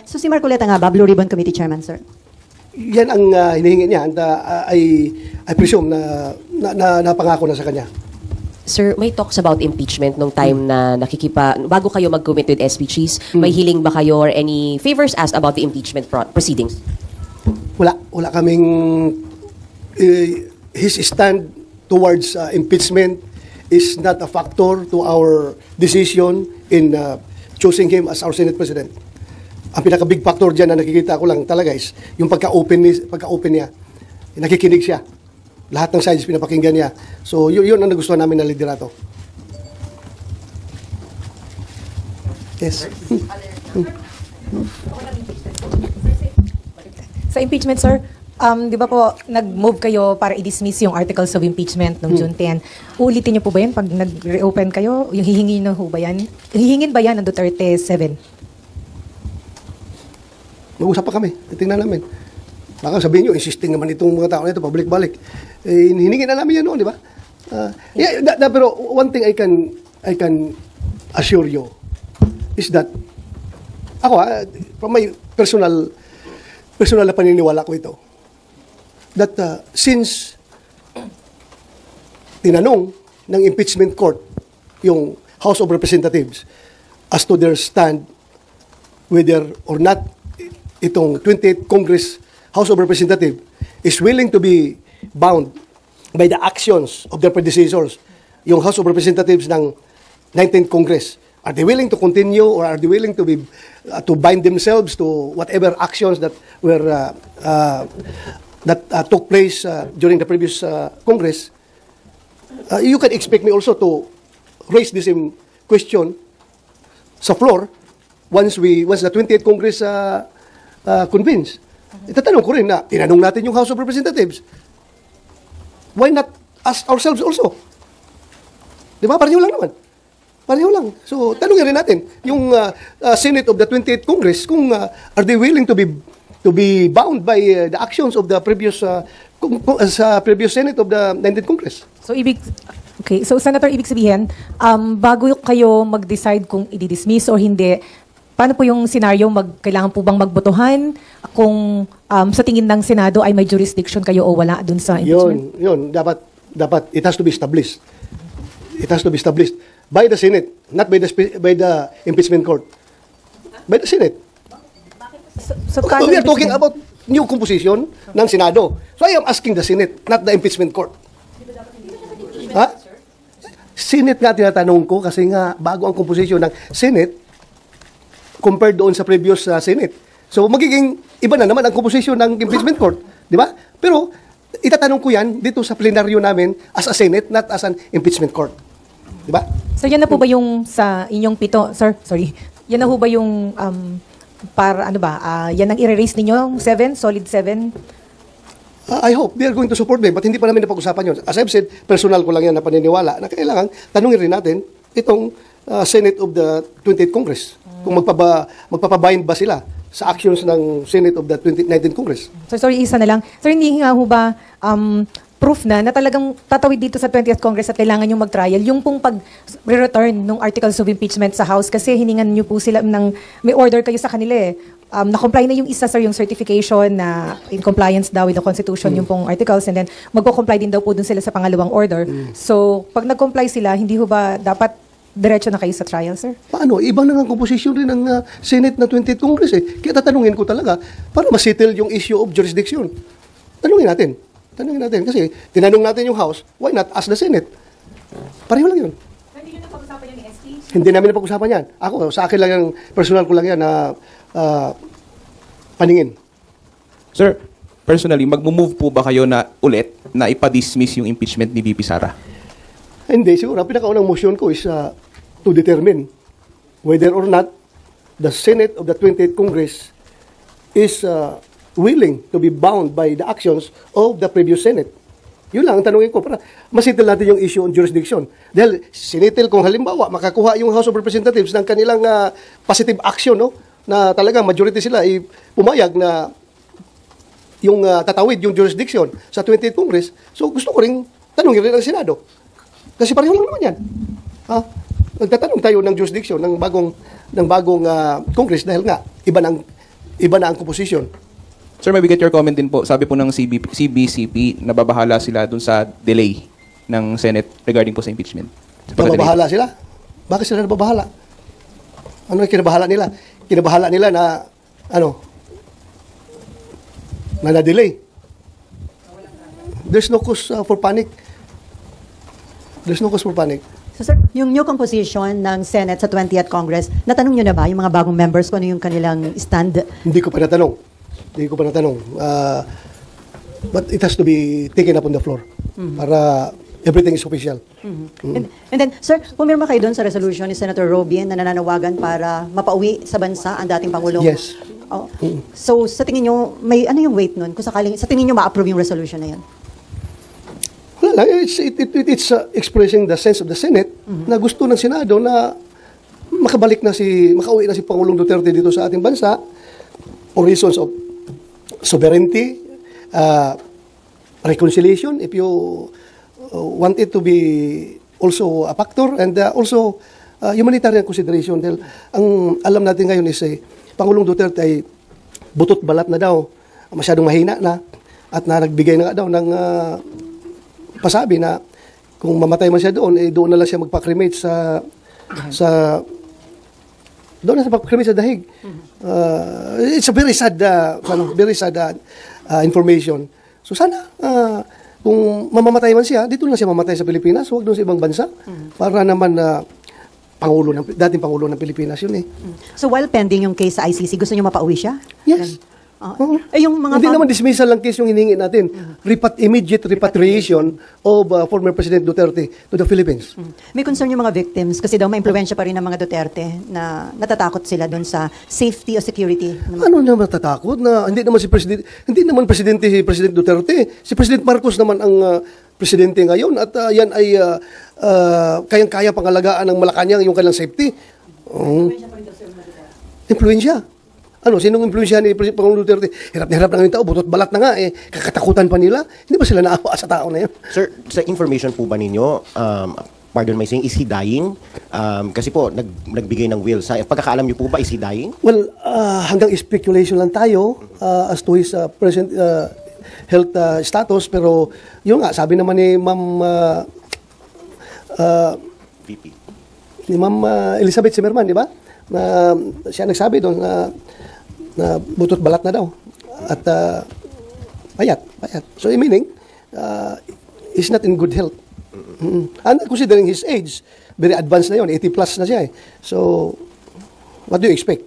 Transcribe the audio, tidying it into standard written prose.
So si Marcoleta nga ba, Blue Ribbon Committee Chairman, sir? Yan ang hinihingi niya, and I presume na napangako na sa kanya. Sir, may talks about impeachment nung time na bago kayo mag-commit with SPGs, may hiling ba kayo or any favors asked about the impeachment proceedings? Wala kaming his stand towards impeachment is not a factor to our decision in choosing him as our Senate President. Ang pinaka-big factor dyan na nakikita ko lang talaga is yung pagka-open niya. Nakikinig siya. Lahat ng sides pinapakinggan niya. So, yun ang nagustuhan namin na liderato. Yes. Sa impeachment, sir, di ba po, nag-move kayo para i-dismiss yung articles of impeachment noong June 10. Uulitin niyo po ba yan pag nag-reopen kayo? Yung hihingin na ho ba yan? Hihingin ba yan ng Duterte 7? Mag-usap pa kami. Titingnan namin. Baka sabihin nyo, insisting naman itong mga tao na ito, pabalik-balik. Hiningin na namin yan noon, di ba? Pero one thing I can assure you is that ako, from my personal na paniniwala ko ito, that since tinanong ng impeachment court yung House of Representatives as to their stand whether or not itong 28th Congress House of Representatives is willing to be bound by the actions of their predecessors, yung House of Representatives ng 19th Congress. Are they willing to continue or are they willing to be to bind themselves to whatever actions that were took place during the previous Congress? You can expect me also to raise this question sa floor once the 28th Congress convenes. Itatanong ko rin na tinanong natin yung House of Representatives. Why not ask ourselves also? Di ba? Pareho lang naman. Pareho lang. So, tanongin rin natin yung Senate of the 28th Congress kung are they willing to be bound by the actions of the previous previous Senate of the 19th Congress. So, Senator, ibig sabihin, bago kayo mag-decide kung i-dismiss o hindi, paano po yung scenario, kailangan po bang magbotohan kung sa tingin ng Senado ay may jurisdiction kayo o wala dun sa impeachment? Yun. Dapat, it has to be established. It has to be established by the Senate, not by the impeachment court. By the Senate. So, we are talking about new composition ng Senado. So I am asking the Senate, not the impeachment court. Ha? Senate nga tinatanong ko kasi nga bago ang composition ng Senate compared doon sa previous Senate. So magiging iba na naman ang composition ng impeachment court, di ba? Pero itatanong ko yan dito sa plenaryo namin as a Senate, not as an impeachment court. Di ba? So yan na po ba yung sa inyong pito, sir? Sorry. Yan na po ba yung yan ang i-raise ninyo, 7, solid 7? I hope they are going to support me, but hindi pa namin napag-usapan yun. As I've said, personal ko lang yan na paniniwala na kailangan tanungin rin natin itong Senate of the 28th Congress. Kung magpapabind ba sila sa actions ng Senate of the 19th Congress. So sorry, isa na lang. Sir, hindi nga ho ba proof na talagang tatawid dito sa 20th Congress at kailangan yung mag-trial, yung pong pag-return ng articles of impeachment sa House kasi hiningan nyo po sila may order kayo sa kanila eh. Na-comply na yung isa, sir, yung certification na in compliance daw with the Constitution yung pong articles and then magko-comply din daw po dun sila sa pangalawang order. So, pag nag-comply sila, hindi ho ba dapat diretso na kayo sa trial, sir? Paano? Ibang na ang composition rin ng Senate na 20th Congress eh. Kaya tatanungin ko talaga para ma-settle yung issue of jurisdiction. Tanungin natin kasi tinanong natin yung House, why not ask the Senate? Pareho lang yun. Hindi nyo napag-usapan yan ni ST? Hindi namin napag-usapan yan. Ako, sa akin lang yung personal ko lang yan na paningin. Sir, personally, mag-move po ba kayo na ulit na ipa-dismiss yung impeachment ni VP Sara? Hindi, siguro. Ang pinakaunang motion ko is to determine whether or not the Senate of the 28th Congress is willing to be bound by the actions of the previous Senate. Yun lang ang tanungin ko para masettle natin yung issue on jurisdiction. Dahil sinitil kung halimbawa makakuha yung House of Representatives ng kanilang positive action, no? Na talagang majority sila ay pumayag na yung tatawid yung jurisdiction sa 28th Congress. So gusto ko rin tanungin rin ang Senado. Kasi pareho lang naman yan. Nagtatanong tayo ng jurisdiction ng bagong Congress dahil nga iba ng iba na ang composition. Sir, may we get your comment din po. Sabi po ng CBCP, nababahala sila dun sa delay ng Senate regarding po sa impeachment. Sa pagka-delay. Nababahala sila? Bakit sila nababahala? Ano yung kinabahala nila? Kinabahala nila na, na na-delay. There's no cause for panic. There's no cause for panic. So sir, yung new composition ng Senate sa 20th Congress, natanong nyo na ba yung mga bagong members kung ano yung kanilang stand? Hindi ko pa natanong. But it has to be taken up on the floor para everything is official. And then, sir, pumirma kayo doon sa resolution ni Senator Robien na nananawagan para mapauwi sa bansa ang dating Pangulong. Yes. Oh. So, sa tingin nyo, ano yung weight nun? Kung sakaling, sa tingin nyo ma-approve yung resolution na yan? Well, it's expressing the sense of the Senate na gusto ng Senado na makauwi na si Pangulong Duterte dito sa ating bansa for reasons of sovereignty, reconciliation, if you want it to be also a factor, and also humanitarian consideration. Dahil ang alam natin ngayon is Pangulong Duterte ay butot balat na daw, masyadong mahina na, at na nagbigay na nga daw ng pasabi na kung mamatay man siya doon, doon na lang siya magpa-cremate sa dahig. It's a very sad information. So sana kung mamamatay man siya, dito lang siya mamatay sa Pilipinas, huwag doon sa ibang bansa para naman dating Pangulo ng Pilipinas yun . So, while pending yung case sa ICC, gusto nyo mapauwi siya? Yes. Yung mga Hindi naman dismissal lang case yung hinihingi natin. Immediate repatriation of former President Duterte to the Philippines. May concern yung mga victims kasi daw ma-impluwensya pa rin ng mga Duterte na natatakot sila doon sa safety o security. Ano na matatakot na hindi naman presidente si President Duterte. Si President Marcos naman ang presidente ngayon at yan ay kayang-kaya pangalagaan ng Malacanang yung kanilang safety. Impluwensya. Sinong impluwensya ni Pangulong Duterte? Hirap na hirap na ng tao, butot balat na nga kakatakutan pa nila. Hindi ba sila naawa sa tao na yun? Sir, sa information po ba ninyo, pardon my saying, is he dying? Kasi po, nagbigay ng will. Sa pagkakaalam niyo po ba, is he dying? Well, hanggang speculation lang tayo as to his present health status. Pero yun nga, sabi naman ni Ma'am VP. ni Ma'am Elizabeth Zimmerman, di ba? Na siya nagsabi doon na butot balat na daw. At payat. So, meaning, he's not in good health. And considering his age, very advanced na yun, 80 plus na siya . So, what do you expect?